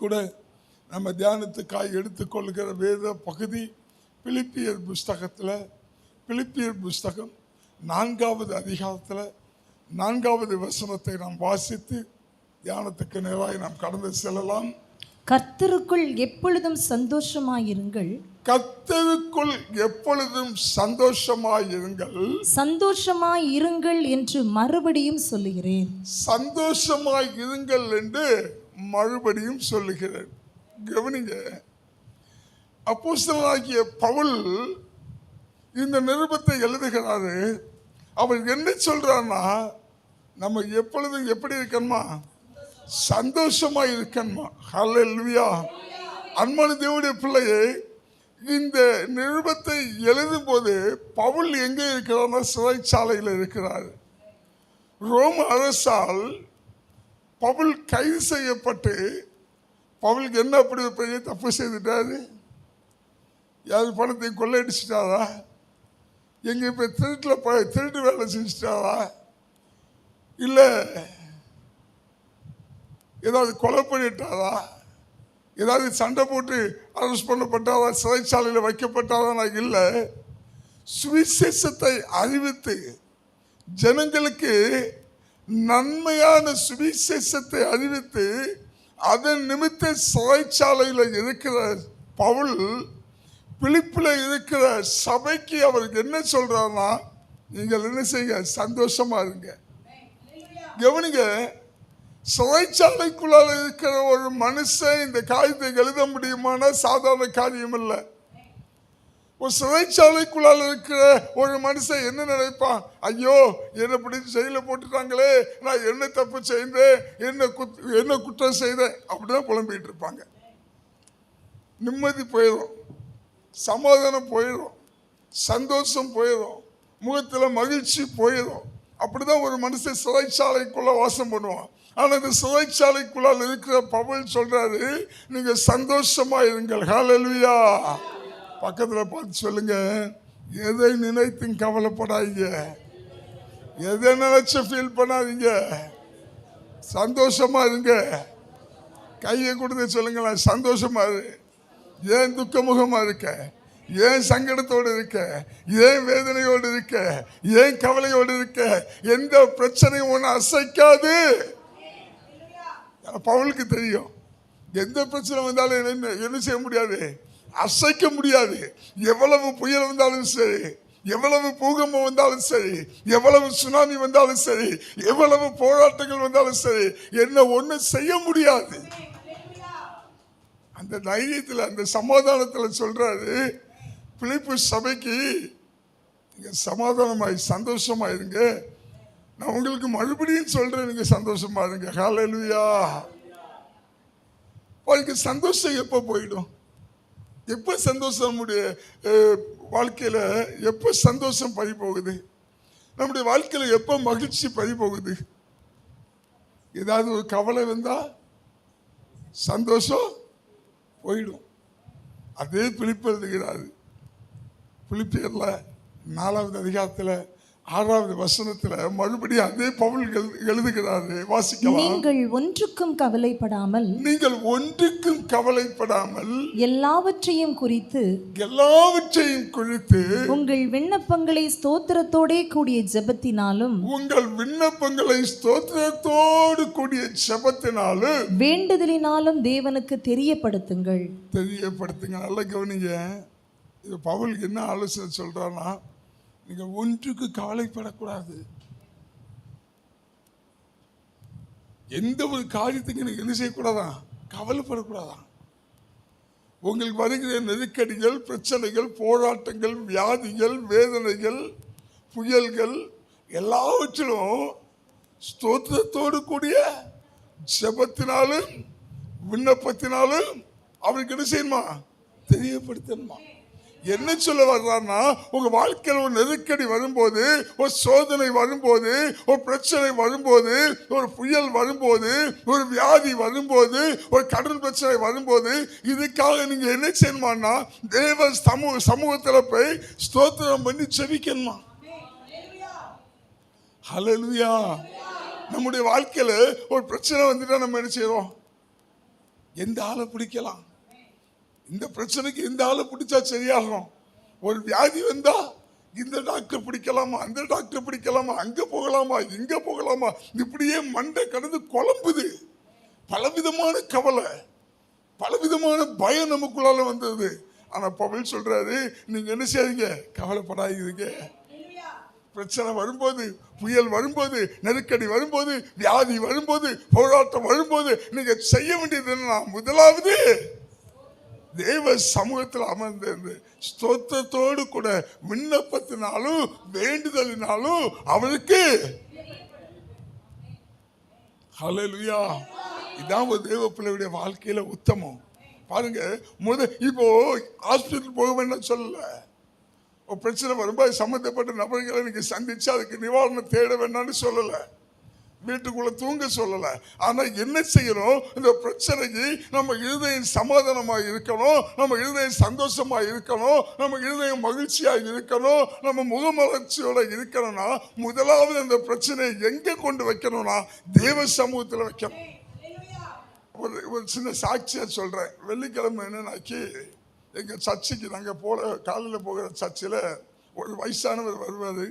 கூட நம்ம தியானத்துக்காய் எடுத்துக்கொள்கிற வேத பகுதி பிலிப்பியர் புஸ்தகம் 4வது அதிகாரத்தில் 4வது வசனத்தை நாம் வாசித்து தியானத்துக்கு நேராக நாம் கடந்து செல்லலாம். கர்த்தருக்குள் எப்பொழுதும் சந்தோஷமாயிருங்கள். கர்த்தருக்குள் எப்பொழுதும் சந்தோஷமாயிருங்கள். சந்தோஷமாயிருங்கள் என்று மறுபடியும் சொல்லுகிறேன். சந்தோஷமாயிருங்கள் என்று மறுபடியும் சொல்லுகிறேன். கவனிங்க, அப்போஸ்தலனாகிய பவுல் இந்த நிருபத்தை எழுதுகிறாரு. அவர் என்ன சொல்றாருன்னா, நம்ம எப்பொழுதும் எப்படி இருக்கணுமா? சந்தோஷமா இருக்கணுமா? ஹல்லேலூயா. அன்பான தேவனுடைய பிள்ளையே, இந்த நிருபத்தை எழுதும் போது பவுல் எங்கே இருக்கிறார்னா சிறைச்சாலையில் இருக்கிறார். ரோம அரசால் பவுல் கைது செய்யப்பட்டு, பவுலுக்கு என்ன அப்படி பெரிய தப்பு செய்துட்டாரு? யாரு பணத்தை கொள்ளையடிச்சிட்டாரா? எங்க இப்போ திருட்டு வேலை செஞ்சிட்டாரா? இல்லை ஏதாவது கொலை பண்ணிட்டாரா? ஏதாவது சண்டை போட்டு அரெஸ்ட் பண்ணப்பட்டாரா? சிறைச்சாலையில் வைக்கப்பட்டாரா? இல்லை. சுவிசேஷத்தை அறிவித்து ஜனங்களுக்கு நன்மையான சுவிசேஷத்தை அறிவித்து அதன் நிமித்த சிறைச்சாலையில் இருக்கிற பவுல் பிலிப்பில் இருக்கிற சபைக்கு அவருக்கு என்ன சொல்றாருன்னா, நீங்கள் என்ன செய்யுங்க? சந்தோஷமா இருங்க. கவனிங்க, சிறைச்சாலைக்குள்ளால் இருக்கிற ஒரு மனுஷன் இந்த காரியத்தை எழுத முடியுமானா சாதாரண காரியம் இல்லை. ஒரு சிறைச்சாலைக்குள்ளால் இருக்கிற ஒரு மனுஷன் என்ன நினைப்பான்? ஐயோ, என்னை பிடிச்சி செயல போட்டுட்டாங்களே, நான் என்ன தப்பு செய்தேன், என்ன குற்றம் செய்தேன், அப்படிதான் புலம்பிட்டு இருப்பாங்க. நிம்மதி போயிடும், சமாதானம் போயிடும், சந்தோஷம் போயிடும், முகத்தில் மகிழ்ச்சி போயிடும். அப்படிதான் ஒரு மனுஷன் சிறைச்சாலைக்குள்ள வாசம் பண்ணுவான். ஆனால் இந்த சிறைச்சாலைக்குள்ளால் இருக்கிற பவுல் சொல்றாரு, நீங்க சந்தோஷமா இருங்கள். ஹல்லேலூயா. பக்கத்தில் பார்த்து சொல்லுங்க, எதை நினைத்தும் கவலைப்படாதீங்க, எதை நினைச்சு ஃபீல் பண்ணாதீங்க, சந்தோஷமா இருங்க. கையை கொடுத்து சொல்லுங்களேன், சந்தோஷமா இரு. ஏன் துக்கமுகமா இருக்க? ஏன் சங்கடத்தோடு இருக்க? ஏன் வேதனையோடு இருக்க? ஏன் கவலையோடு இருக்க? எந்த பிரச்சனையும் ஒன்று அசைக்காது. பவுலுக்கு தெரியும், எந்த பிரச்சனை வந்தாலும் என்ன செய்ய முடியாது? அசைக்க முடியாது. எவ்வளவு புயல் வந்தாலும் சரி, எவ்வளவு பூகம்பம் வந்தாலும் சரி, எவ்வளவு சுனாமி வந்தாலும் சரி, எவ்வளவு போராட்டங்கள் வந்தாலும் சரி, என்ன ஒன்றும் செய்ய முடியாது. அந்த தைரியத்தில், அந்த சமாதானத்தில் சொல்றாரு பிலிப்பு சபைக்கு, நீங்க சமாதானமாய் சந்தோஷமா இருங்க. நான் உங்களுக்கு மறுபடியும் சொல்றேன், நீங்க சந்தோஷமா இருங்க. ஹல்லேலூயா. உங்களுக்கு சந்தோஷம் எப்போ போயிடும்? எப்போ சந்தோஷம் நம்முடைய வாழ்க்கையில் எப்போ சந்தோஷம் பறி போகுது? நம்முடைய வாழ்க்கையில் எப்போ மகிழ்ச்சி பறி போகுது? ஏதாவது ஒரு கவலை வந்தா சந்தோஷம் போயிடும். அதே பிலிப்பு எழுதுகிறாரு. பிலிப்பியர்ல 4வது அதிகாரத்தில் 6வது வசனத்தில் மறுபடியும் அதே பவுல் எழுதுகிறாரு. வாசிக்கலாம். நீங்கள் ஒன்றுக்கும் கவலைப்படாமல் எல்லாவற்றையும் குறித்து உங்கள் விண்ணப்பங்களை ஸ்தோத்திரத்தோடு கூடிய ஜெபத்தினாலும் வேண்டுதலினாலும் தேவனுக்கு தெரியப்படுத்துங்க. நல்ல கவனிங்க. இது பவுலுக்கு என்ன ஆலோசனை சொல்றான்னா, நீங்க ஒன்றுக்கு கவலைப்படக்கூடாது. எந்த ஒரு காரியத்துக்கு நீங்க என்ன செய்யக்கூடாதான்? கவலைப்படக்கூடாதான். உங்களுக்கு வருகிற நெருக்கடிகள், பிரச்சனைகள், போராட்டங்கள், வியாதிகள், வேதனைகள், புயல்கள் எல்லாவற்றிலும் ஸ்தோத்திரத்தோடு கூடிய ஜெபத்தினாலும் விண்ணப்பத்தினாலும் அவருக்கு என்ன செய்யணுமா? தெரியப்படுத்தணுமா? என்ன சொல்ல வர்றாருன்னா, உங்க வாழ்க்கையில் ஒரு நெருக்கடி வரும்போது, ஒரு சோதனை வரும்போது, ஒரு பிரச்சனை வரும்போது, ஒரு புயல் வரும்போது, ஒரு வியாதி வரும்போது, ஒரு கடன் பிரச்சனை வரும்போது, இதுக்காக நீங்க என்ன செய்யணுமான்னா, தேவ சமூகத்தில் போய் ஸ்தோத்திரம் பண்ணி ஜெபிக்கணுமா? ஹல்லேலூயா. நம்முடைய வாழ்க்கையில் ஒரு பிரச்சனை வந்துட்டா நம்ம என்ன செய்யறோம்? எந்த ஆளை பிடிக்கலாம், இந்த பிரச்சனைக்கு எந்த ஆளை பிடிச்சா சரியாகும், ஒரு வியாதி வந்தா இந்த டாக்டர் பிடிக்கலாமா, அந்த டாக்டர் பிடிக்கலாமா, அங்க போகலாமா, இங்க போகலாமா, இப்படியே மண்டை கடந்து குழம்புது. பலவிதமான கவலை, பலவிதமான பயம் நமக்குள்ளால வந்தது. ஆனா பவுல் சொல்றாரு, நீங்க என்ன செய்றீங்க, கவலைப்படாதீங்க. பிரச்சனை வரும்போது, புயல் வரும்போது, நெருக்கடி வரும்போது, வியாதி வரும்போது, போராட்டம் வரும்போது நீங்க செய்ய வேண்டியது என்ன, முதலாவது தேவ சமூகத்தில் அமர்ந்து ஸ்தோத்திரத்தோடு கூட விண்ணப்பத்தினாலும் வேண்டுதலினாலும் அவருக்கு ஹல்லேலூயா. இதான் ஒரு தேவ பிள்ளையுடைய வாழ்க்கையில உத்தமம். பாருங்க, இப்போ ஹாஸ்பிட்டல் போக வேண்டாம் சொல்லல, ஒரு பிரச்சனை வரும்போது சம்பந்தப்பட்ட நபர்களை நீங்க சந்திச்சு அதுக்கு நிவாரணம் தேட வேண்டாம்னு சொல்லல, வீட்டுக்குள்ள தூங்க சொல்லல. ஆனா என்ன செய்யணும், இந்த பிரச்சனைக்கு நம்ம இருதயம் சமாதானமா இருக்கணும், நம்ம இருதயம் சந்தோஷமா இருக்கணும், நம்ம இருதயம் மகிழ்ச்சியா இருக்கணும், நம்ம முகமலர்ச்சியோட இருக்கணும்னா முதலாவது அந்த பிரச்சனையை எங்க கொண்டு வைக்கணும்னா தேவ சமூகத்தில் வைக்கணும். ஒரு சின்ன சாட்சியா சொல்றேன். வெள்ளிக்கிழமை என்னன்னாக்கி எங்க சர்ச்சுக்கு நாங்க காலையில் போகிற சர்ச்சில் ஒரு வயசானவர் வருவார்.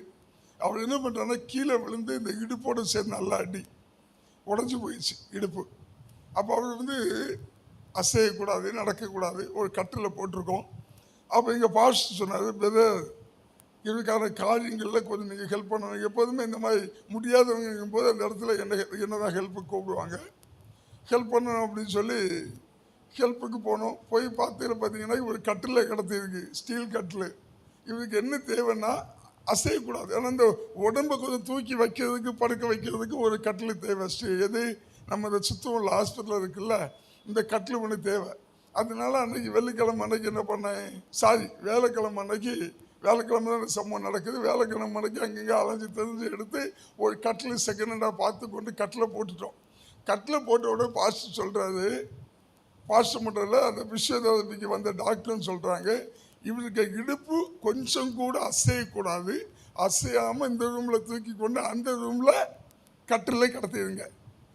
அவர் என்ன பண்ணுறாருன்னா, கீழே விழுந்து இந்த இடுப்போடு சேர்ந்து நல்லா அடி உடஞ்சி போயிடுச்சு இடுப்பு. அப்போ அவர் அசையக்கூடாது, நடக்கக்கூடாது, ஒரு கட்டில் போட்டிருக்கோம். அப்போ எங்கள் பாஸ்டர் சொன்னார், பிரதர் இதுக்கான காரியங்களில் கொஞ்சம் நீங்கள் ஹெல்ப் பண்ணணும். எப்போதுமே இந்த மாதிரி முடியாதவங்க போது அந்த இடத்துல என்ன தான் ஹெல்ப்புக்கு கூப்பிடுவாங்க, ஹெல்ப் பண்ணணும் அப்படின்னு சொல்லி ஹெல்ப்புக்கு போனோம். போய் பார்த்தீங்கன்னா ஒரு கட்டில் கிடத்திருக்கு, ஸ்டீல் கட்டில். இவருக்கு என்ன தேவைன்னா அசையக்கூடாது, ஆனால் இந்த உடம்பை கொஞ்சம் தூக்கி வைக்கிறதுக்கு படுக்க வைக்கிறதுக்கு ஒரு கட்டில் தேவை. எது நம்ம இந்த சுத்தமுள்ள ஹாஸ்பிட்டல் இருக்குல்ல, இந்த கட்டில் ஒன்று தேவை. அதனால அன்னைக்கு வெள்ளிக்கிழமை அன்னைக்கு என்ன பண்ணேன், வேலைக்கிழமை அன்னைக்கு, வேலைக்கிழமை தான் சம்பவம் நடக்குது, வேலைக்கிழமை அன்னைக்கு அங்கங்கே அலைஞ்சு தெரிஞ்சு எடுத்து ஒரு கட்டில் செகண்ட் ஹேண்டாக பார்த்து கொண்டு கட்டில் போட்டுட்டோம். கட்டில் போட்ட உடனே பாஸ்டர் சொல்கிறாரு, பாஸ்டர் மட்டும் அந்த விஸ்வதாபிக்கு வந்த டாக்டர்னு சொல்கிறாங்க, இவருக்கு இடுப்பு கொஞ்சம் கூட அசையக்கூடாது, அசையாமல் இந்த ரூமில் தூக்கி கொண்டு அந்த ரூமில் கட்டில் கடத்திடுங்க,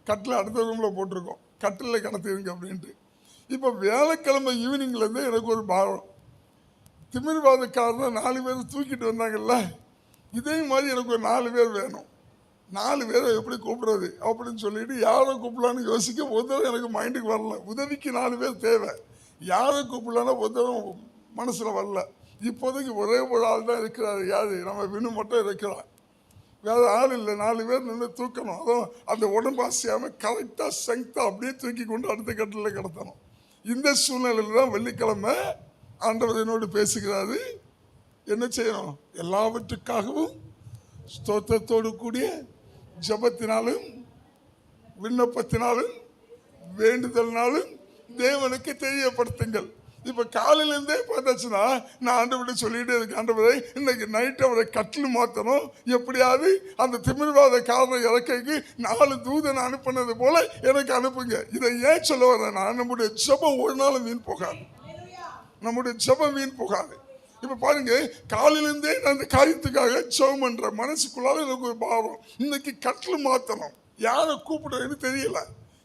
கட்டில் அடுத்த ரூமில் போட்டிருக்கோம், கட்டில் கடத்திடுங்க அப்படின்ட்டு. இப்போ வேலைக்கிழமை ஈவினிங்லேருந்து எனக்கு ஒரு பாரம், திமிர்வாதக்காரர் 4 பேர் தூக்கிட்டு வந்தாங்கல்ல, இதே மாதிரி எனக்கு ஒரு 4 பேர் வேணும். 4 பேரை எப்படி கூப்பிடுறது அப்படின்னு சொல்லிட்டு யாரை கூப்பிடலான்னு யோசிக்க உதவி எனக்கு மைண்டுக்கு வரல. உதவிக்கு 4 பேர் தேவை, யாரை கூப்பிடலான்னா உதவும் மனசில் வரல. இப்போதைக்கு ஒரே ஒரு ஆள் தான் இருக்கிறாரு, யாரு, நம்ம வினு மட்டும் இருக்கிறார், வேறு ஆள் இல்லை. 4 பேர் நின்று தூக்கணும், அதுவும் அந்த உடம்பு அசையாமல் கரெக்டாக ஸ்ட்ரெங்க்டாக அப்படியே தூக்கி கொண்டு அடுத்த கட்டில் கிடத்தணும். இந்த சூழ்நிலையில் தான் வெள்ளிக்கிழமை ஆண்டவர் என்னோடு பேசுகிறாரு, என்ன செய்யணும், எல்லாவற்றுக்காகவும் ஸ்தோத்திரத்தோடு கூடிய ஜபத்தினாலும் விண்ணப்பத்தினாலும் வேண்டுதல்னாலும் தேவனுக்கு தெரியப்படுத்துங்கள். இப்போ காலையிலேருந்தே பார்த்தாச்சுன்னா நான் ஆண்டவரை சொல்லிகிட்டே இருக்கேன், ஆண்டவரை இன்னைக்கு நைட்டு அவரை கட்டில் மாற்றணும், எப்படியாவது அந்த திமிர்வாத காரண இறக்கைக்கு 4 தூதனை அனுப்புனது போல எனக்கு அனுப்புங்க. இதை ஏன் சொல்ல வரேன்னா, நம்முடைய ஜபம் ஒரு நாள் வீண் போகாது, நம்முடைய ஜபம் வீண் போகாது. இப்போ பாருங்க, காலையிலேருந்தே நான் அந்த காரியத்துக்காக ஜெபம் பண்ணுறேன். மனசுக்குள்ளால எனக்கு ஒரு பாவம், இன்னைக்கு கட்டில் மாற்றணும், யாரை கூப்பிடுறதுன்னு தெரியல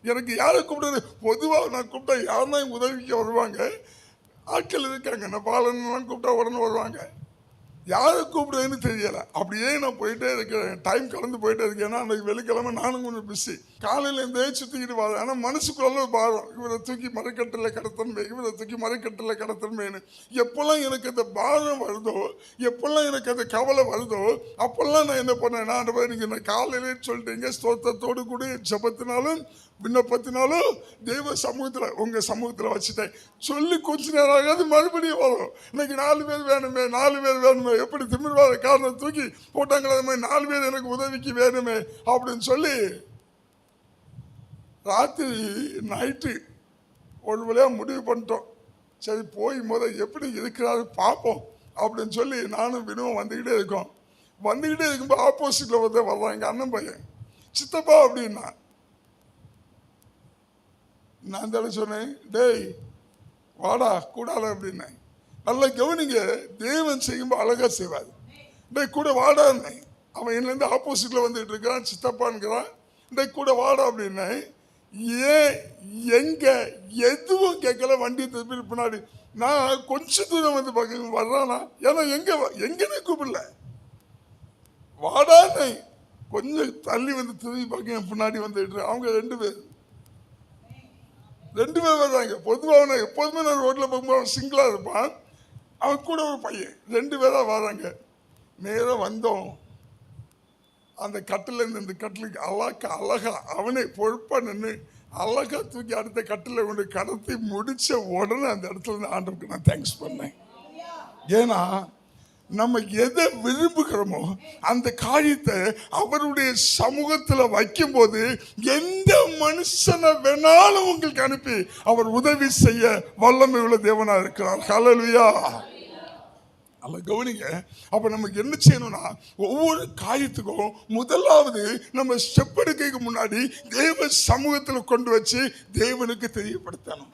எனக்கு, யாரை கூப்பிடுறது. பொதுவாக நான் கூப்பிட்டா யாருன்னா உதவிக்கு வருவாங்க, ஆட்கள் இருக்காங்க, நான் பாலன்லாம் கூப்பிட்டா உடனே வருவாங்க, யாரை கூப்பிடுறதுன்னு தெரியலை. அப்படியே நான் போயிட்டே இருக்கிறேன், டைம் கடந்து போயிட்டே இருக்கேன். ஏன்னா அன்றைக்கி வெள்ளிக்கிழமை நானும் கொஞ்சம் பிஸி, காலையிலேருந்தே சுற்றிக்கிட்டு வரேன். ஆனால் மனசுக்குள்ள பாரம், இவரை தூக்கி மரக்கட்டில் கடத்தன்மை, இவரை தூக்கி மரக்கட்டில் கடத்தன்மைன்னு. எப்போல்லாம் எனக்கு அந்த பாரம் வருதோ, எப்போல்லாம் எனக்கு அந்த கவலை வருதோ, அப்போல்லாம் நான் என்ன பண்ணேன்னா, அந்த மாதிரி நீங்கள் நான் காலையிலே சொல்லிட்டீங்க, ஸ்தோத்திரத்தோடு கூட ஜபத்தினாலும் விண்ணப்பத்தினாலும் தேவ சமூகத்தில் உங்கள் சமூகத்தில் வச்சுட்டேன். சொல்லி கொஞ்ச நேரம் ஆகாது மறுபடியும் வரும், இன்னைக்கு 4 பேர் வேணுமே, 4 பேர் வேணுமே, எப்படி திமிர்வாத காரணம் தூக்கி போட்டாங்களே அது மாதிரி 4 பேர் எனக்கு உதவிக்கு வேணுமே அப்படின்னு சொல்லி ராத்திரி நைட்டு ஒரு வழியாக முடிவு பண்ணிட்டோம். சரி போய் எப்படி இருக்கிறாரு பார்ப்போம் அப்படின்னு சொல்லி நானும் வினுவும் வந்துக்கிட்டே இருக்கோம். வந்துக்கிட்டே இருக்கும்போது ஆப்போசிட்டில் வர்றான் எங்கள் அண்ணன் பையன், சித்தப்பா அப்படின்னா. நான் தானே சொன்னேன், டேய் வாடா கூடால அப்படின்னேன். நல்லா கவனிங்க, தேவன் செய்யும்போது அழகாக செய்வார். டேய் கூட வாடான்னேன். அவன் என்னலேருந்து ஆப்போசிட்டில் வந்துட்டு இருக்கிறான், சித்தப்பான்ங்கிறான். டேய் கூட வாடா அப்படின்னேன். ஏன் எங்க எதுவும் கேட்கல. வண்டி திருப்பி பின்னாடி நான் கொஞ்சம் தூரம் வந்து பார்க்க வர்றானா, ஏன்னா எங்கன்னு கூப்பிடல, வாடானே கொஞ்சம் தள்ளி வந்து திரும்பி பார்க்க பின்னாடி வந்துட்டு அவங்க ரெண்டு பேர் வர்றாங்க. பொதுவாக எப்போதுமே நான் ரோட்டில் போகும்போது அவன் சிங்கிளாக இருப்பான், அவன் கூட ஒரு பையன், 2 பேரா வராங்க. நேராக வந்தோம், அந்த கட்டில் இருந்து இந்த கட்டிலுக்கு அழகா அவனே பொறுப்பாக நின்று அழகா தூக்கி அடுத்த கட்டில் கொண்டு கடத்தி முடிச்ச உடனே அந்த இடத்துல இருந்து ஆண்டவருக்கு நான் தேங்க்ஸ் பண்ணேன். ஏன்னா நம்ம எதை விரும்புகிறோமோ அந்த காரியத்தை அவருடைய சமூகத்தில் வைக்கும்போது எந்த மனுஷனை வேணாலும் உங்களுக்கு அனுப்பி அவர் உதவி செய்ய வல்லமை உள்ள தேவனா இருக்கிறார். ஹல்லேலூயா. அல்ல கவனிங்க. அப்ப நமக்கு என்ன செய்யணும்னா, ஒவ்வொரு காரியத்துக்கும் முதலாவது நம்ம ஸ்டெப் எடுக்க முன்னாடி தேவ சமூகத்தில் கொண்டு வச்சு தேவனுக்கு தெரியப்படுத்தணும்.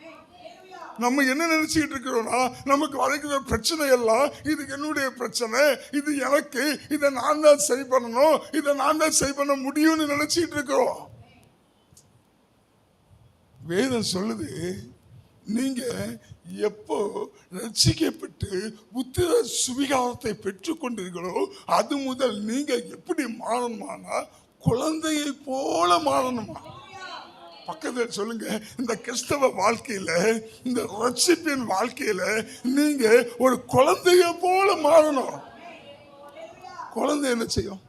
நம்ம என்ன நினைச்சுக்கிட்டு இருக்கிறோம்னா, நமக்கு வரைக்கிற பிரச்சனை எல்லாம் இது என்னுடைய பிரச்சனை, இது எனக்கு, இதை நான் தான் சரி பண்ணணும், இதை நான் தான் சரி பண்ண முடியும்னு நினைச்சிட்டு இருக்கிறோம். வேதம் சொல்லுது, நீங்க எப்போ ரட்சிக்கப்பட்டு புத்திர சுவிகாரத்தை பெற்றுக்கொண்டீர்களோ அது முதல் நீங்க எப்படி மாறணுமானா குழந்தையை போல மாறணுமா. பக்கத்தில் சொல்லுங்க, இந்த கிறிஸ்தவ வாழ்க்கையில, இந்த ரட்சிப்பின் வாழ்க்கையில நீங்க ஒரு குழந்தைய போல மாறணும். குழந்தை என்ன செய்யும்?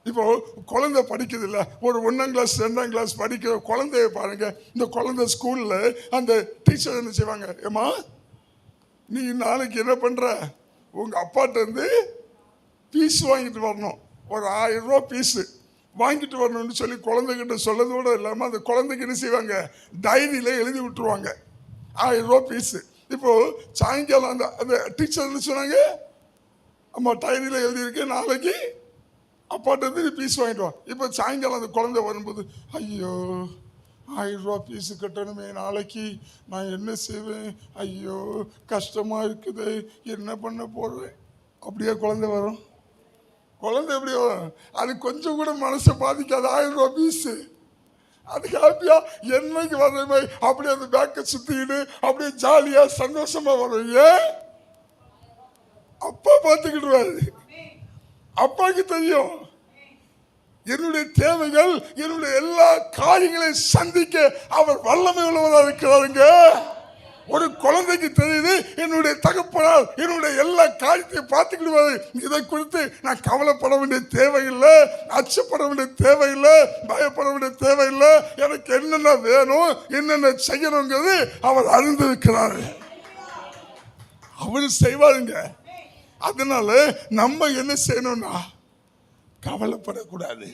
இப்போ குழந்தை படிக்குது இல்ல, ஒரு 1ஆம் கிளாஸ் 2ஆம் கிளாஸ் படிக்கிற குழந்தைய பாருங்க. இந்த குழந்தை ஸ்கூல்ல அந்த டீச்சர் என்ன செய்வாங்க, ஏமா நீ நாளைக்கு என்ன பண்ற, உங்க அப்பாட்ட இருந்து பீஸ் வாங்கிட்டு வரணும், ஒரு 1000 ரூபா பீஸ் வாங்கிட்டு வரணும்னு சொல்லி குழந்தைகிட்ட சொல்லதோடு இல்லாமல் அந்த குழந்தைக்கு என்ன செய்வாங்க, டைரியில எழுதி விட்டுருவாங்க 1000 ரூபா பீஸு. இப்போ சாயங்காலம் அந்த அந்த டீச்சர் என்ன சொன்னாங்க, அம்மா டைரியில எழுதியிருக்கேன், நாளைக்கு அப்பாட்ட இருந்து பீஸ் வாங்கிட்டு வா. இப்போ சாயங்காலம் அந்த குழந்தை வரும்போது, ஐயோ 1000 ரூபா பீஸு கட்டணுமே, நாளைக்கு நான் என்ன செய்வேன், ஐயோ கஷ்டமா இருக்குது, என்ன பண்ண போறேன், அப்படியே குழந்தை வரும். குழந்தை எப்படி வரும்? அது கொஞ்சம் கூட மனசை பாதிக்காது. 1000 ரூபா பீஸு அதுக்கு ஹாப்பியா என்னைக்கு வர்றமே அப்படியே அந்த பேக்கை சுத்திக்கிட்டு அப்படியே ஜாலியா சந்தோஷமா வரும். ஏன்? அப்பா பார்த்துக்கிடுவாரு. அப்பாவுக்கு தெரியும் என்னுடைய தேவைகள், என்னுடைய எல்லா காரியங்களையும் சந்திக்க அவர் வல்லமை உள்ளவராக இருக்கிறாருங்க. ஒரு குழந்தைக்கு தெரியுது, என்னுடைய தகப்பனார் என்னுடைய எல்லா காரியத்தையும் பார்த்துக்கிடுவாரு. இதை குறித்து நான் கவலைப்பட வேண்டிய தேவையில்லை, அச்சப்பட வேண்டிய தேவையில்லை, பயப்பட வேண்டிய தேவையில்லை. எனக்கு என்னென்ன வேணும், என்னென்ன செய்யணுங்கிறது அவர் அறிந்திருக்கிறாரு, அவர் செய்வாருங்க. அதனால நம்ம என்ன செய்யணும்னா கவலைப்படக்கூடாது.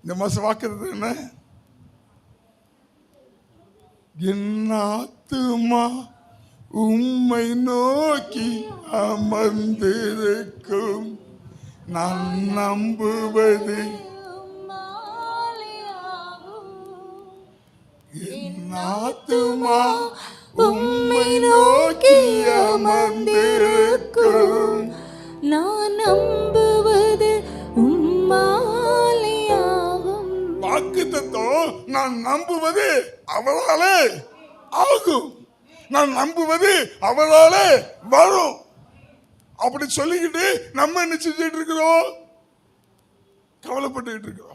இந்த மாசம் வாக்குறது என்ன, என் ஆத்துமா உம்மை நோக்கி அமர்ந்திருக்கும், நான் நம்புவது என் ஆத்துமா உம்மை நோக்கி அமர்ந்திருக்கும், நான் நம்புவது உம்மாலேயாகும். வாக்குத்தத்தம் நான் நம்புவது அவராலே ஆகும், நான் நம்புவது அவராலே வரும். அப்படி சொல்லிக்கிட்டு நம்ம என்ன செஞ்சுட்டு இருக்கிறோம், கவலைப்பட்டுக்கிட்டு இருக்கிறோம்.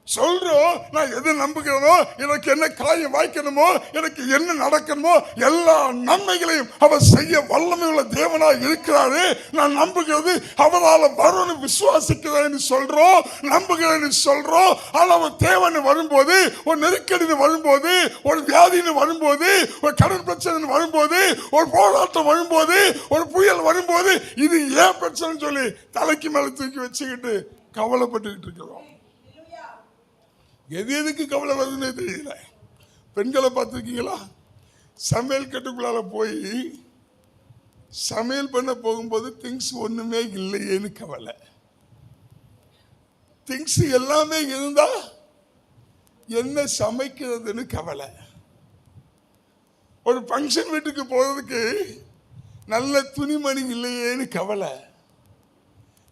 சொல்றோம், நான் எதை நம்புகிறேனோ, எனக்கு என்ன காரியம் வாய்க்கணுமோ, எனக்கு என்ன நடக்கணுமோ எல்லா நன்மைகளையும் அவர் செய்ய வல்லமை உள்ள தேவனா இருக்கிறாரு. நான் நம்புகிறது அவரால் வரும்னு விசுவாசிக்கிறேன்னு சொல்றோம், நம்புகிறேன்னு சொல்றோம். ஆனால் அவர் தேவைன்னு வரும்போது, ஒரு நெருக்கடின்னு வரும்போது, ஒரு வியாதின்னு வரும்போது, ஒரு கடன் பிரச்சனை வரும்போது, ஒரு போராட்டம் வரும்போது, ஒரு புயல் வரும்போது, இது ஏன் பிரச்சனை சொல்லி தலைக்கு மேல தூக்கி வச்சுக்கிட்டு கவலைப்பட்டுக்கிட்டு இருக்கிறோம். எது எதுக்கு கவலை வருதுன்னே தெரியல. பெண்களை பார்த்துருக்கீங்களா, சமையல் கட்டுக்குள்ளால போய் சமையல் பண்ண போகும்போது திங்ஸ் ஒண்ணுமே இல்லையேன்னு கவலை. திங்ஸ் எல்லாமே இருந்தா என்ன சமைக்கிறதுன்னு கவலை. ஒரு ஃபங்க்ஷன் வீட்டுக்கு போறதுக்கு நல்ல துணிமணி இல்லையேன்னு கவலை.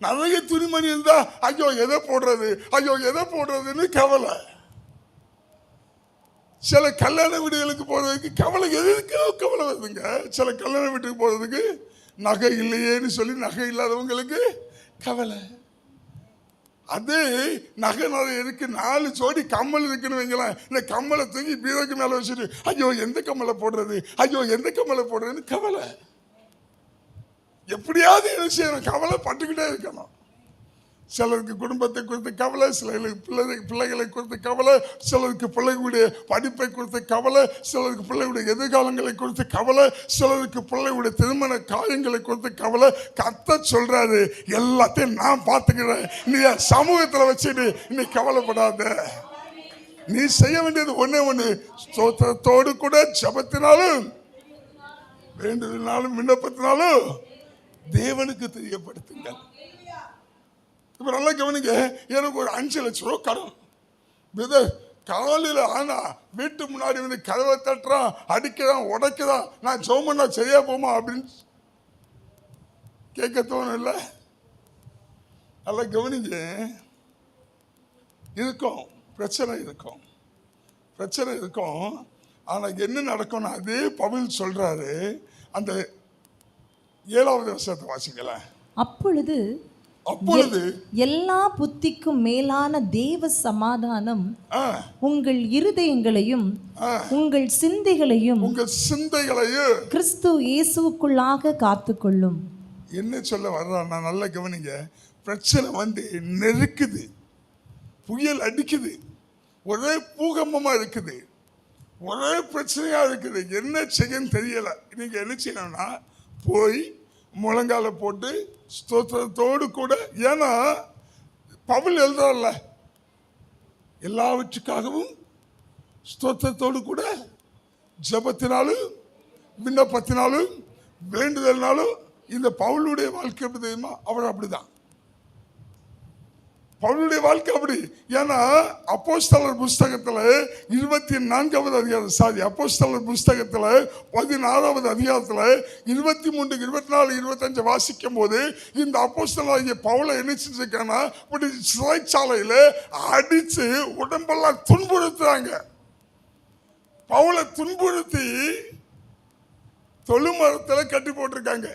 நிறைய துணிமணி இருந்தா ஐயோ எதை போடுறது, ஐயோ எதை போடுறதுன்னு கவலை. சில கல்யாண வீடுகளுக்கு போறதுக்கு கவலை, எதுக்கோ கவலை வருதுங்க. சில கல்யாண வீட்டுக்கு போறதுக்கு நகை இல்லையேன்னு சொல்லி நகை இல்லாதவங்களுக்கு கவலை. அது நகை நிறைய இருக்கு, 4 ஜோடி கம்மல் இருக்குன்னு வைங்களேன், இந்த கம்மலை தூக்கி பீரோக்கு மேல வச்சுட்டு ஐயோ எந்த கம்மலை போடுறது, ஐயோ எந்த கம்மலை போடுறதுன்னு கவலை. எப்படியாவது என்ன செய்யணும், கவலை பட்டுக்கிட்டே இருக்கணும். சிலருக்கு குடும்பத்தை குறித்து கவலை, சிலருக்கு பிள்ளைகளை குறித்து கவலை, சிலருக்கு பிள்ளைகளுடைய படிப்பை குறித்து கவலை, சிலருக்கு பிள்ளைகளுடைய எதிர்காலங்களை குறித்து கவலை, சிலருக்கு பிள்ளைகளுடைய திருமண காரியங்களை குறித்து கவலை. கர்த்தர் சொல்றாரு, எல்லாத்தையும் நான் பார்த்துக்கிறேன், நீ சமூகத்தில் வச்சுட்டு நீ கவலைப்படாத. நீ செய்ய வேண்டியது ஒண்ணே ஒண்ணு, ஸ்தோத்திரத்தோடு கூட ஜெபத்தினாலும் வேண்டுதலினாலும் விண்ணப்பத்தினாலும் தேவனுக்கு தெரியப்படுத்துங்க. இப்ப நல்லா கவனிங்க, எனக்கு ஒரு 5 லட்சம் ரூபா கடன். காலையில் ஆனா வீட்டு முன்னாடி வந்து கதவை தட்டுறான், அடிக்கிறான், உடைக்கிறான், நான் ஜெபம் பண்ணா சரியா போமா அப்படின்னு கேட்க தோணும் இல்லை? நல்லா கவனிங்க, இருக்கும் பிரச்சனை இருக்கும், பிரச்சனை இருக்கும். ஆனா என்ன நடக்கும்னா அதே பவுல் சொல்றாரு, அந்த 7வது வசனத்தை வாசிக்கல. அப்பொழுது எல்லா புத்திக்கும் மேலான தேவ சமாதானம் உங்கள் இருதயங்களையும் உங்கள் சிந்தைகளையும் கிறிஸ்து இயேசுவுக்குள்ளாக காத்துக்கொள்ளும். என்ன சொல்ல வர்றான்னா நல்லா கவனிங்க, பிரச்சனை வந்து நெருக்குது, புயல் அடிக்குது, ஒரே பூகம்பமா இருக்குது, ஒரே பிரச்சனையா இருக்குது, என்ன செய்யன்னு தெரியல. நீங்க என்ன செய்யணும்னா போய் முழங்கால போட்டு ஸ்தோத்திரத்தோடு கூட, ஏன்னா பவுல் எழுதுறல்ல, எல்லாவற்றுக்காகவும் ஸ்தோத்திரத்தோடு கூட ஜெபத்தினாலும் விண்ணப்பத்தினாலும் வேண்டுதல்னாலும். இந்த பவுலுடைய வாழ்க்கை எப்படி தெரியுமா? அவர் அப்படிதான், பவுலுடைய வாழ்க்கை அப்படி. ஏன்னா அப்போஸ்தலர் புஸ்தகத்துல 24வது அதிகாரம், அப்போஸ்தலர் புஸ்தகத்துல 16வது அதிகாரத்துல 23, 24, 25 வாசிக்கும் போது இந்த அப்போஸ்தலனாகிய பவுலை என்ன செஞ்சிருக்காங்கன்னா, இப்படி சிறைச்சாலையில அடிச்சு உடம்பெல்லாம் துன்புறுத்துறாங்க. பவுலை துன்புறுத்தி தொழுமரத்துல கட்டி போட்டிருக்காங்க.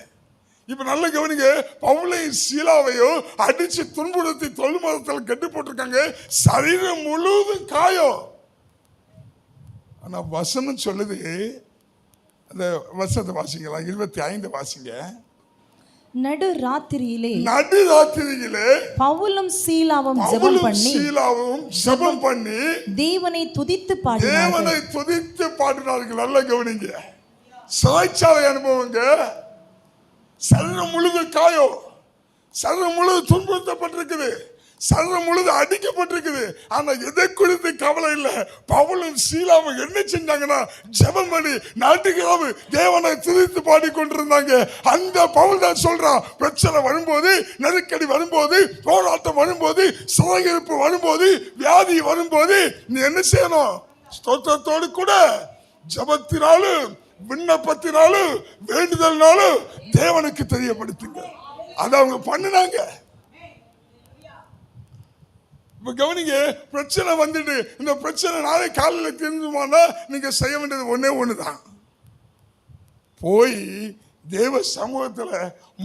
இப்ப நல்ல கவனிங்க, பவுலையும் சீலாவையும் அடிச்சு துன்புறுத்தி தொழுமரத்தில் கட்டி போட்டிருக்காங்க, சரீரம் முழுவதும் காயம். ஆனா வசனம் சொல்லுது, அந்த வசனத்தை வாசிக்கலாம், 25 வாசிங்க. நடுராத்திரியிலே பவுலும் சீலாவும் ஜெபம் பண்ணி தேவனை துதித்து பாடினார்கள். நல்ல கவனிங்க, சிறைச்சாலை அனுபவங்க. சரீரம் முழுது காயம், சரீரம் முழுது துன்புறுத்தப்பட்டிருக்குது, சரீரம் முழுது அடிக்கப்பட்டிருக்குது. ஆனா எதை குறித்து கவலை இல்லை. பவுலும் சீலாவும் என்ன செஞ்சாங்கன்னா, ஜெபம் பண்ணி நாட்டுக்காக தேவனை துதித்து பாடிக்கொண்டிருந்தாங்க. அந்த பவுல் தான் சொல்றான், பிரச்சனை வரும்போது, நெருக்கடி வரும்போது, போராட்டம் வரும்போது, சிறையிருப்பு வரும்போது, வியாதி வரும்போது நீ என்ன செய்யணும்? ஸ்தோத்திரத்தோடு கூட ஜெபத்தினாலும் விண்ணப்பத்தினாலும் வேண்டுதல்னாலும் தேவனுக்கு தெரியப்படுத்துங்க. அதை அவங்க பண்ணினாங்க. இப்ப கவனிங்க, பிரச்சனை வந்துட்டு இந்த பிரச்சனை நாளை காலையில் தெரிஞ்சுமானா நீங்க செய்ய வேண்டியது ஒண்ணே ஒண்ணுதான், போய் தேவ சமூகத்துல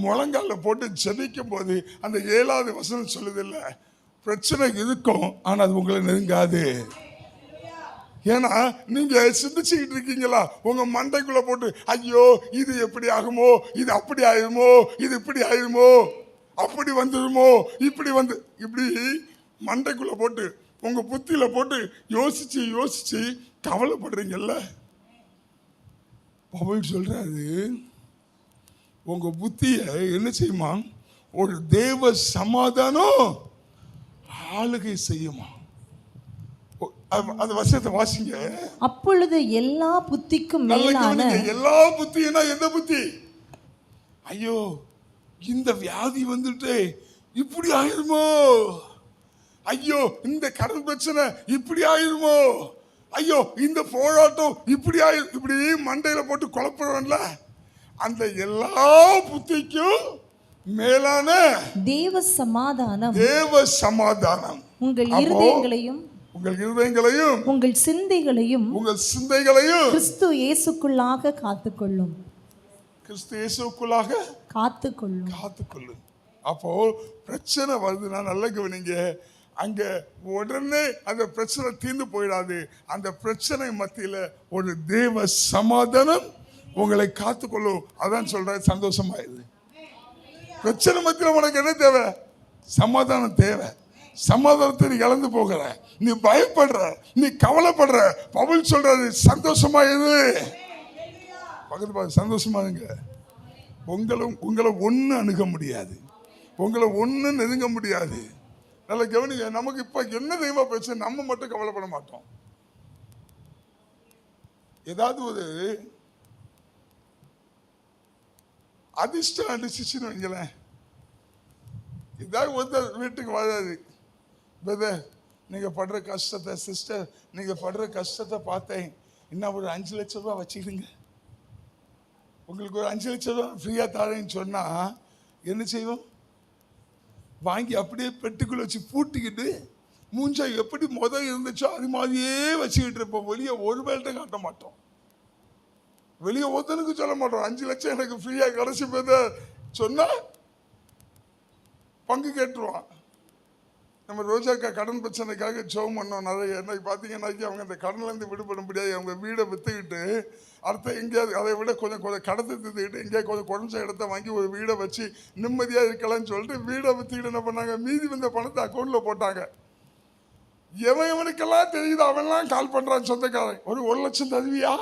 முழங்கால போட்டு ஜெபிக்கும் போது அந்த 7வது வசனம் சொல்லுது இல்ல, பிரச்சனை இருக்கும் ஆனா அது உங்களை நெருங்காது. ஏன்னா நீங்க சிந்திச்சுக்கிட்டு இருக்கீங்களா, உங்க மண்டைக்குள்ள போட்டு ஐயோ இது எப்படி ஆகுமோ, இது அப்படி ஆயிருமோ, இது இப்படி ஆயிருமோ, அப்படி வந்துருமோ, இப்படி மண்டைக்குள்ள போட்டு உங்க புத்தியில போட்டு யோசிச்சு யோசிச்சு கவலைப்படுறீங்கல்ல. பவுல் சொல்றாரு, உங்க புத்திய என்ன செய்யுமா, ஒரு தேவ சமாதானம் ஆளுகை செய்யுமா. அந்த வசனத்தை வாசிங்க. அப்பொழுது எல்லா புத்திக்கும் மேலான, எல்லா புத்தினா எந்த புத்தி? ஐயோ இந்த வியாதி வந்துட்டு இப்படி ஆயிருமோ, ஐயோ இந்த கடன் பிரச்சனை இப்படி ஆயிருமோ, ஐயோ இந்த போராட்டம் இப்படி மண்டையில போட்டு குழப்பறோம்ல, அந்த எல்லா புத்திக்கும் மேலான தேவ சமாதானம் உங்கள் இருதயங்களையும் உங்கள் இருதயங்களையும் உங்கள் சிந்தைகளையும் கிறிஸ்து இயேசுக்குள்ளாக காத்துக்கொள்ளும். கிறிஸ்து இயேசுக்குள்ளாக காத்துக்கொள்ளும். அப்போ பிரச்சனை வருதுன்னா நல்ல கவனிங்க, அங்க உடனே அந்த பிரச்சனை தீர்ந்து போயிடாது. அந்த பிரச்சனை மத்தியில ஒரு தேவ சமாதானம் உங்களை காத்துக்கொள்ளும். அதான் சொல்றேன், சந்தோஷமாயிருது. பிரச்சனை மத்தியில உனக்கு என்ன தேவை? சமாதானம் தேவை. சமாதானத்தை நீ இழந்து போகிற, நீ பயப்படுற, நீ கவலைப்படுற. பவுல் சொல்றாரு, சந்தோஷமாயிரு. பக்கத்து சந்தோஷமாங்க. உங்களை ஒண்ணு அணுக முடியாது, உங்களை ஒண்ணு நெருங்க முடியாது. நல்ல கவனிங்க, நமக்கு இப்ப என்ன தெய்வ பிரச்சனை, நம்ம மட்டும் கவலைப்பட மாட்டோம். ஏதாவது ஒரு அதிர்ஷ்டம் அடிச்சுன்னு வைங்களேன், இதாக ஒருத்தர் வீட்டுக்கு வராது, பிரதர் நீங்க படுற கஷ்டத்தை, சிஸ்டர் நீங்க படுற கஷ்டத்தை பார்த்தேன், இன்னும் ஒரு 5 லட்சம் ரூபாய் வச்சுக்கிடுங்க, உங்களுக்கு ஒரு 5 லட்சம் ரூபாய் ஃப்ரீயா தரேன்னு சொன்னா என்ன செய்வோம்? வாங்கி அப்படியே பெட்டுக்குள்ள வச்சு பூட்டிக்கிட்டு மூஞ்சா எப்படி இருந்துச்சோ அது மாதிரியே வச்சுக்கிட்டு இருப்போம். வெளியே ஒரு வேல்ட்ட காட்ட மாட்டோம், வெளியே ஒருத்தனுக்கு சொல்ல மாட்டோம். 5 லட்சம் எனக்கு ஃப்ரீயா கடைசி பேத சொன்னா பங்கு கேட்டுருவான். நம்ம ரோஜாக்கா கடன் பிரச்சனைக்காக ஜெபம் பண்ணோம் நிறைய. என்னைக்கு பார்த்தீங்கன்னா அவங்க அந்த கடன்லேருந்து விடுபட முடியாது. அவங்க வீடை விற்றுக்கிட்டு அடுத்த எங்கேயாவது அதை விட கொஞ்சம் கடத்தை திட்டுக்கிட்டு எங்கேயாவது கொஞ்சம் குறைஞ்ச இடத்த வாங்கி ஒரு வீடை வச்சு நிம்மதியாக இருக்கலாம்னு சொல்லிட்டு வீடை விற்றுக்கிட்டு என்ன பண்ணாங்க, மீதி வந்த பணத்தை அக்கௌண்ட்டில் போட்டாங்க. எவனுக்கெல்லாம் தெரியுது அவன்லாம் கால் பண்ணுறான் சொந்தக்காரன், ஒரு 1 லட்சம் தருவியா,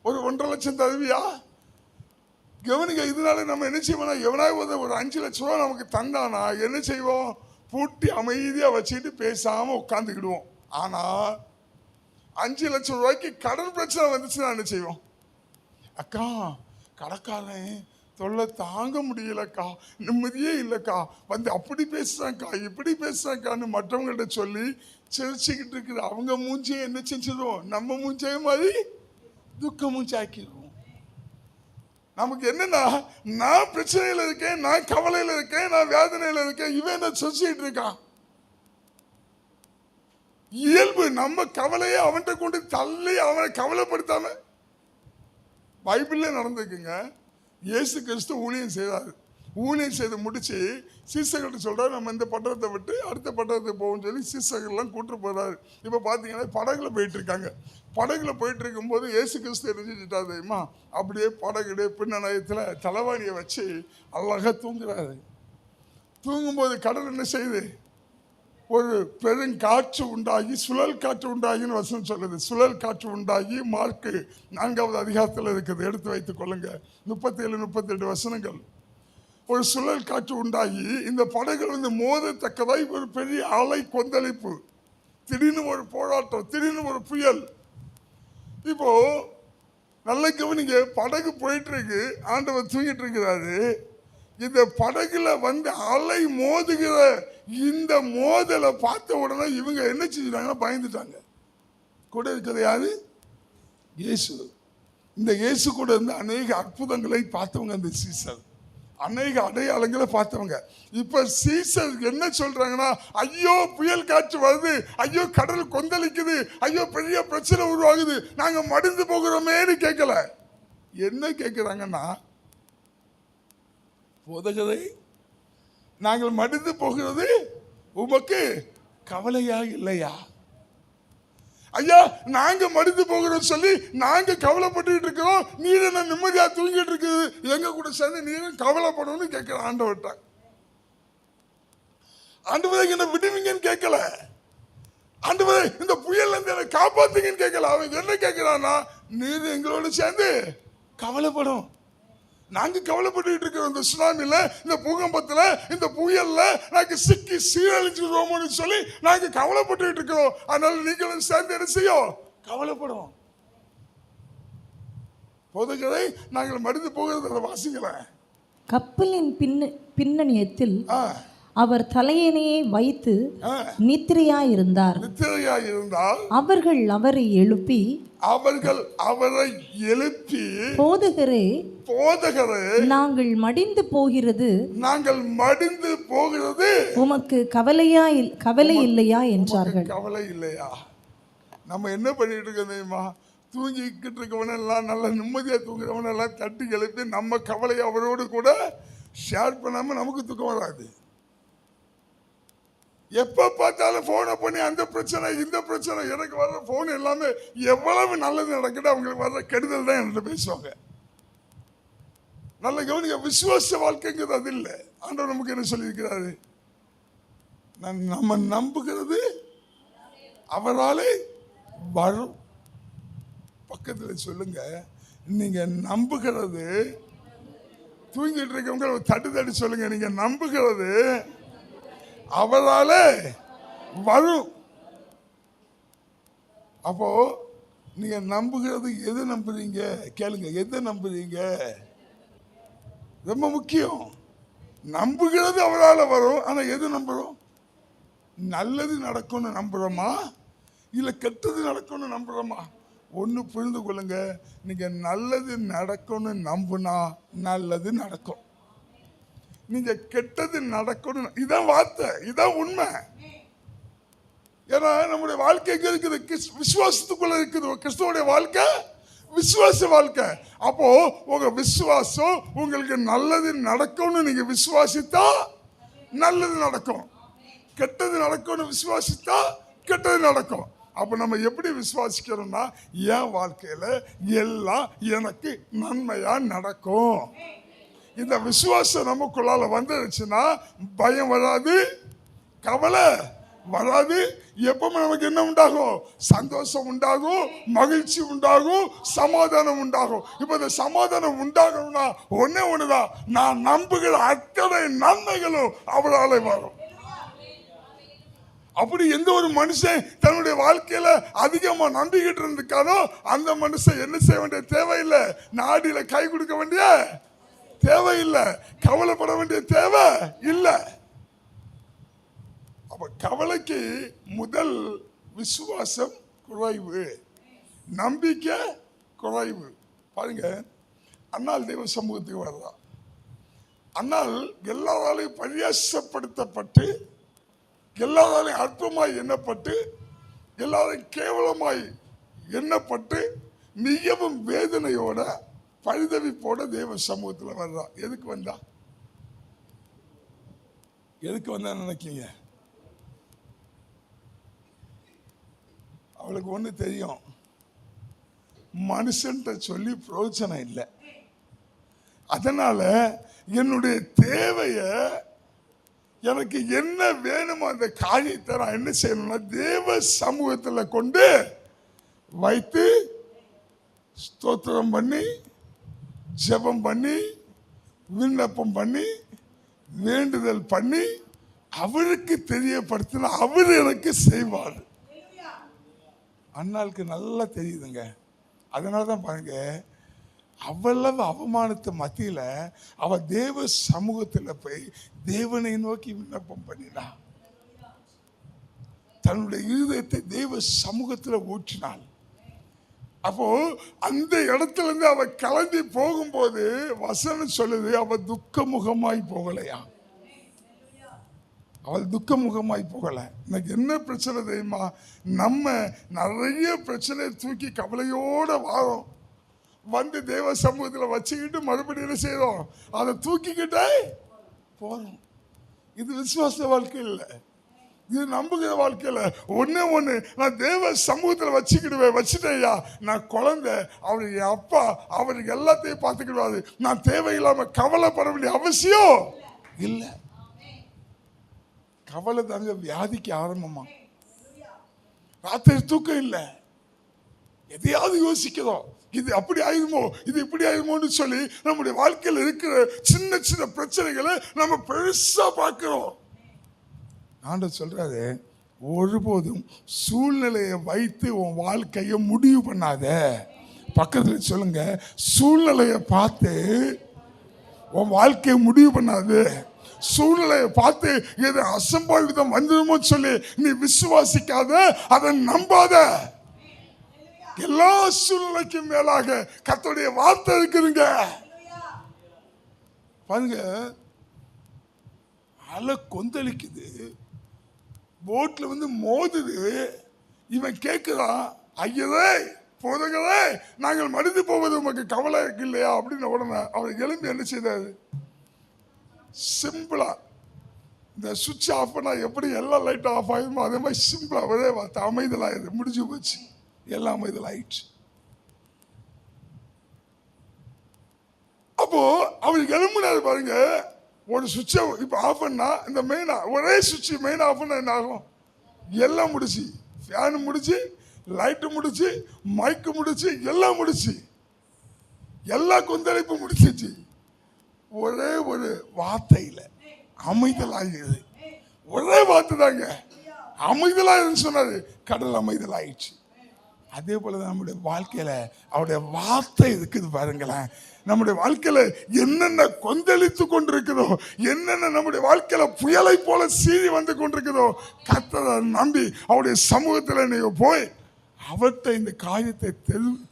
ஒரு 1.5 லட்சம் தருவியா. கவனிக்க, இதனால நம்ம என்ன செய்வோம்னா, எவனாவது ஒரு 5 லட்ச ரூபா நமக்கு தந்தானா என்ன செய்வோம்? பூட்டி அமைதியா வச்சுட்டு பேசாம உட்காந்துக்கிடுவோம். ஆனா 5 லட்சம் ரூபாய்க்கு கடன் பிரச்சனை வந்துச்சுன்னா என்ன செய்வோம்? அக்கா கடைக்காரன் தொல்லை தாங்க முடியலக்கா, நிம்மதியே இல்லைக்கா, வந்து அப்படி பேசுறாங்கக்கா இப்படி பேசுறாங்கக்கான்னு மற்றவங்கள்ட்ட சொல்லி சிரிச்சுக்கிட்டு இருக்கிற அவங்க மூஞ்சியை என்ன செஞ்சிடும்? நம்ம மூஞ்சிய மாதிரி துக்க மூஞ்சாக்கிடுவோம். நமக்கு என்னன்னா, நான் பிரச்சனையில இருக்கேன், நான் கவலையில இருக்கேன், நான் வேதனையில இருக்கேன், இவன் என்ன சொல்லிட்டு இருக்கான். இயல்பு நம்ம கவலையை அவன்கிட்ட கொண்டு தள்ளி அவனை கவலைப்படுத்தாம. பைபிள்ல நடந்துக்குங்க, இயேசு கிறிஸ்து ஊழியம் செய்தார். ஊழியம் செய்து முடிச்சு சீசர்கள்ட்ட சொல்றாரு, நம்ம இந்த பட்டணத்தை விட்டு அடுத்த பட்டணத்துக்கு போவோம்னு சொல்லி சீசர்கள்லாம் கூட்டு போறாரு. இப்போ பார்த்தீங்கன்னா படகுல போயிட்டு இருக்காங்க. படகுல போயிட்டு இருக்கும்போது இயேசு கிறிஸ்து எரிஞ்சுட்டா தெரியுமா, அப்படியே படகுடைய பின்னணயத்தில் தலைவாணியை வச்சு அழகா தூங்குறாரு. தூங்கும்போது கடல் என்ன செய்யுது? ஒரு பெருங்காற்று உண்டாகி, சுழல் காற்று உண்டாகின்னு வசனம் சொல்லுது. சுழல் காற்று உண்டாகி மார்க்கு 4வது அதிகாரத்தில் இருக்குது, எடுத்து வைத்துக் கொள்ளுங்க. 37, 38 வசனங்கள். ஒரு சுழல் காற்று உண்டாகி இந்த படகுகள் வந்து மோதத்தக்கதாய் ஒரு பெரிய அலை கொந்தளிப்பு, திடீர்னு ஒரு போராட்டம், திடீர்னு ஒரு புயல். இப்போ நல்ல கவனிங்க, படகு போயிட்டு இருக்கு, ஆண்டவர் தூங்கிட்டு இருக்கிறாரு. இந்த படகுல வந்து அலை மோதுகிற இந்த மோதலை பார்த்த உடனே இவங்க என்ன செஞ்சுட்டாங்கன்னா பயந்துட்டாங்க. கூட இருக்கிறது யாரு? இயேசு. இந்த இயேசு கூட இருந்து அநேக அற்புதங்களை பார்த்தவங்க அந்த சீசர், அநேக அடையாளங்களை பார்த்தவங்க. இப்ப சீசர் என்ன சொல்றாங்கன்னா, ஐயோ புயல் காற்று வருது, ஐயோ கடல் கொந்தளிக்குது, ஐயோ பெரிய பிரச்சனை உருவாகுது, நாங்க மடிந்து போகிறோமேன்னு கேட்கல. என்ன கேட்கிறாங்கன்னா, போதகரே நாங்கள் மடிந்து போகிறது உமக்கு கவலையா இல்லையா? ஐயா நாங்க மடிந்து போகிறோம் சொல்லி நாங்க கவலைப்பட்டு இருக்கிறோம், நீர் என்ன நிம்மதியா தூங்கிட்டு இருக்குது, எங்க கூட சேர்ந்து நீரும் கவலைப்படணும்னு கேட்கிற ஆண்டவர்கிட்ட. ஆண்டவரை என்ன விடுவீங்கன்னு கேட்கல, ஆண்டவரை இந்த புயல்ல இருந்து என்ன காப்பாத்துங்கன்னு கேட்கல. அவன் என்ன கேட்கிறான்னா, நீர் எங்களோட சேர்ந்து கவலைப்படும். நாங்க கவலைப்பட்டு இருக்கிறோம், இந்த சுனாமில, இந்த பூகம்பத்துல, இந்த புயல்ல நாங்க சிக்கி சீரழிஞ்சிருவோம்னு சொல்லி நாங்க கவலைப்பட்டு இருக்கிறோம். அதனால நீங்களும் சேர்ந்து என்ன செய்யும்? கவலைப்படும். போதகரை நாங்கள் மடிந்து போகிறது வாசிக்கல. கப்பலின் பின்னணியத்தில் அவர் தலையணையை வைத்து நித்திரையாயிருந்தார். நித்திரையாய் இருந்தால் அவர்கள் அவரை எழுப்பி போதகரே, நாங்கள் மடிந்து போகிறது உமக்கு கவலை இல்லையா என்றார்கள். கவலை இல்லையா? நம்ம என்ன பண்ணிட்டு இருக்கோம் தெரியுமா? தூங்கிக்கிட்டு இருக்கவனெல்லாம் நல்ல நிம்மதியா தூங்குறவனெல்லாம் தட்டி எழுப்பி நம்ம கவலையை அவரோடு கூட ஷேர் பண்ணாம நமக்கு தூக்கம் வராது. எப்ப பார்த்தாலும் போனை பண்ணி அந்த பிரச்சனை இந்த பிரச்சனை, எனக்கு வர்ற போன் எல்லாமே எவ்வளவு நல்லது நடக்குது அவங்களுக்கு வர்ற கெடுதல் தான் என்கிட்ட பேசுவாங்க. நல்ல கவனிக்க, விசுவாச வாழ்க்கைங்கிறது அது இல்லை. ஆண்டவர் நமக்கு என்ன சொல்லியிருக்கிறாரு? நம்ம நம்புகிறது அவராலே வரும். பக்கத்தில் சொல்லுங்க, நீங்க நம்புகிறது, தூங்கிட்டு இருக்கவங்க தட்டு சொல்லுங்க, நீங்க நம்புகிறது அவரால வரும். அப்போ நீங்க நம்புகிறது எது நம்புறீங்க? கேளுங்க, எது நம்புறீங்க? ரொம்ப முக்கியம். நம்புகிறது அவரால் வரும். ஆனா எது நம்புறோம்? நல்லது நடக்கும்னு நம்புறோமா இல்ல கெட்டது நடக்கும்னு நம்புறோமா? ஒன்று புரிந்து கொள்ளுங்க, நீங்க நல்லது நடக்கும்னு நம்புனா நல்லது நடக்கும். நீங்க கெட்டது நடக்கணும், இதான் வார்த்தை, இதான் உண்மை. ஏன்னா நம்முடைய வாழ்க்கை எங்க இருக்குது? விசுவாசத்துக்குள்ள இருக்குது. கிறிஸ்துவோடைய வாழ்க்கை விசுவாச வாழ்க்கை. அப்போ உங்க விசுவாசம் உங்களுக்கு நல்லது நடக்கும்னு நீங்க விசுவாசித்தா நல்லது நடக்கும், கெட்டது நடக்கும்னு விசுவாசித்தா கெட்டது நடக்கும். அப்ப நம்ம எப்படி விசுவாசிக்கிறோம்னா, என் வாழ்க்கையில எல்லாம் எனக்கு நன்மையா நடக்கும். இந்த விசுவாசம் நமக்குள்ளால வந்துருச்சுன்னா பயம் வராது, கவலை வராது. எப்பவுமே நமக்கு என்ன உண்டாகும்? சந்தோஷம் உண்டாகும், மகிழ்ச்சி உண்டாகும், சமாதானம் உண்டாகும். இப்ப இந்த சமாதானம் உண்டாகணும்னா ஒன்னே ஒண்ணுதான், நான் நம்புகிற அத்தனை நன்மைகளும் அவரால் வரும். அப்படி எந்த ஒரு மனுஷன் தன்னுடைய வாழ்க்கையில அதிகமா நம்பிக்கிட்டு இருந்திருக்கானோ அந்த மனுஷன் என்ன செய்ய வேண்டிய தேவையில்லை, நாடியில கை கொடுக்க வேண்டிய தேவையில்லை, கவலைப்பட வேண்டிய தேவை இல்லை. அப்ப கவலைக்கு முதல் விசுவாசம் குறைவு, நம்பிக்கை குறைவு. பாருங்க, அண்ணால் தெய்வ சமூகத்துக்கு வர்றா. அண்ணால் எல்லாராலையும் பரியாசப்படுத்தப்பட்டு, எல்லாராலையும் அற்பமாய் எண்ணப்பட்டு, எல்லாரையும் கேவலமாய் எண்ணப்பட்டு, மிகவும் வேதனையோட பரிதவிப்போட தேவ சமூகத்தில் வர்றா. எதுக்கு வந்தா? எதுக்கு வந்தா நினைக்கீங்க? அவளுக்கு ஒண்ணு தெரியும், மனுஷன்ட்ட சொல்லி பிரயோஜனம் இல்லை. அதனால என்னுடைய தேவைய, எனக்கு என்ன வேணுமோ அந்த காரியத்தை நான் என்ன செய்யணும்னா தேவ சமூகத்தில் கொண்டு வைத்து ஸ்தோத்திரம் பண்ணி, ஜெபம் பண்ணி, விண்ணப்பம் பண்ணி, வேண்டுதல் பண்ணி அவருக்கு தெரியப்படுத்தினா அவர் எனக்கு செய்வார். அண்ணாளுக்கு நல்லா தெரியுதுங்க. அதனால தான் பாருங்க, அவ்வளவு அவமானத்து மத்தியில அவ தேவ சமூகத்தில் போய் தேவனை நோக்கி விண்ணப்பம் பண்ணினா, தன்னுடைய இருதயத்தை தேவ சமூகத்தில் ஊற்றினாள். அப்போ அந்த இடத்துல இருந்து அவ கிளம்பி போகும்போது வசனம் சொல்லுது, அவ துக்கமுகமாய் போகலையா? அவள் துக்கமுகமாய் போகல. எனக்கு என்ன பிரச்சனை தெரியுமா? நம்ம நிறைய பிரச்சனையை தூக்கி கவலையோட வாரோம், வந்து தேவ சமூகத்தில் வச்சுக்கிட்டு மறுபடியும் என்ன செய்யறோம்? அதை தூக்கிக்கிட்டே போறோம். இது விசுவாச வாழ்க்கை இல்லை, இது நம்புகிற வாழ்க்கையில. ஒண்ணு நான் தேவ சமூகத்தில் வச்சுட்டேயா, நான் குழந்தை, அவருக்கு அப்பா, அவருக்கு எல்லாத்தையும் பார்த்துக்கிடுவாரு, நான் தேவையில்லாம கவலைப்பட வேண்டிய அவசியம் இல்லை. கவலை தாங்க வியாதிக்கு ஆரம்பமா. ராத்திரி தூக்கம் இல்லை, எதையாவது யோசிக்கிறோம், இது அப்படி ஆயிருமோ, இது இப்படி ஆயிருமோன்னு சொல்லி நம்முடைய வாழ்க்கையில் இருக்கிற சின்ன சின்ன பிரச்சனைகளை நம்ம பெருசா பார்க்கிறோம். ஆண்டவர் சொல்றாரு, ஒருபோதும் சூழ்நிலையை வைத்து உன் வாழ்க்கையை முடிவு பண்ணாத. பக்கத்தில் சொல்லுங்க, சூழ்நிலையை பார்த்து உன் வாழ்க்கையை முடிவு பண்ணாது. சூழ்நிலையை பார்த்து எது அசம்பாவிதம் வந்துடுமோ சொல்லி நீ விசுவாசிக்காத, அதை நம்பாத. எல்லா சூழ்நிலைக்கும் மேலாக கர்த்தருடைய வார்த்தை இருக்குதுங்க. பாருங்க, அலை கொந்தளிக்குது, போட்ல வந்து மோதுது. இவன் கேட்கிறான், ஐயரே போதகரே, நாங்கள் மடிந்து போவது உமக்கு கவலை இல்லையா அப்படின்னு. உடனே அவர் எழும்பி என்ன செய்தாரு? சிம்பிளா இந்த சுவிட்ச் ஆஃப் பண்ணா எப்படி எல்லா லைட்டும் ஆஃப் ஆகிடுமோ அதே மாதிரி சிம்பிளா ஒரே வார்த்தை, அமைதலாயிரு, முடிஞ்சு போச்சு, எல்லாம் அமைதலாயிடுச்சு. அப்போ அவர் எழும்பினாரு பாருங்க. ஒரு சுவிட்சை இப்போ ஆஃப் பண்ணா, இந்த மெயினா ஒரே சுவிட்ச் மெயின் ஆஃப் பண்ணா என்ன ஆகும்? எல்லாம் முடிச்சு, ஃபேனு முடிச்சு, லைட்டு முடிச்சு, மைக்கு முடிச்சு, எல்லாம் முடிச்சு, எல்லா கொந்தளிப்பும் முடிச்சிச்சு. ஒரே ஒரு வார்த்தையில் அமைதலாகிறது. ஒரே வார்த்தை தாங்க, அமைதலாயிருன்னு சொன்னாரு, கடல் அமைதலாயிடுச்சு. அதே போல நம்முடைய வாழ்க்கையில அவருடைய வார்த்தை இருக்குது பாருங்களேன். நம்முடைய வாழ்க்கையில என்னென்ன கொந்தளித்து கொண்டிருக்குதோ, என்னென்ன நம்முடைய வாழ்க்கையில புயலை போல சீறி வந்து கொண்டிருக்குதோ, கர்த்தரை நம்பி அவருடைய சமூகத்தில் நீங்க போய் அவர்கிட்ட இந்த காரியத்தை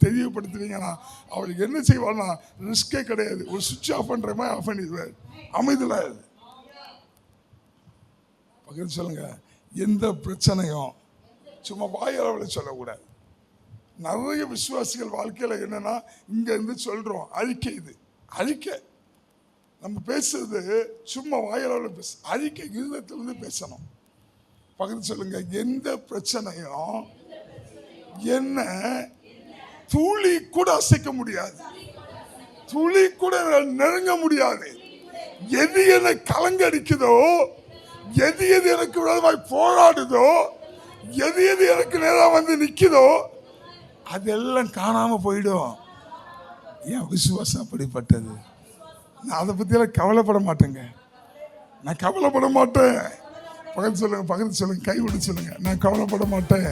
தெளிவுபடுத்துறீங்கன்னா அவருக்கு என்ன செய்வார்னா ரிஸ்கே கிடையாது. ஒரு சுவிட்ச் ஆஃப் பண்ற மாதிரி ஆஃப் பண்ணிடுவார். அமைதலாக பகிர்ந்து சொல்லுங்க. எந்த பிரச்சனையும் சும்மா வாயளவில் சொல்லக்கூடாது. நிறைய விசுவாசிகள் வாழ்க்கையில் என்னன்னா இங்க இருந்து சொல்றோம், அறிக்கை. இது அறிக்கை. நம்ம பேசுறது சும்மா வாயளவில் பேச, அறிக்கை இருதயத்திலிருந்து பேசணும். பகிர்ந்து சொல்லுங்க. எந்த பிரச்சனையும் என்ன துளி கூட அசைக்க முடியாது, துளி கூட நெருங்க முடியாது. எது என்னை கலங்கடிக்குதோ, எது எது எனக்கு விரோதமாய் போராடுதோ, எது எது எனக்கு நேரம் வந்து நிக்குதோ, அதெல்லாம் காணாம போயிடும். என் விசுவாசம் அப்படிப்பட்டது. நான் அதை பத்தியெல்லாம் கவலைப்பட மாட்டேங்க. நான் கவலைப்பட மாட்டேன். பகிர்ந்து சொல்லுங்க, பகிர்ந்து சொல்லுங்க, கை விட்டு சொல்லுங்க. நான் கவலைப்பட மாட்டேன்.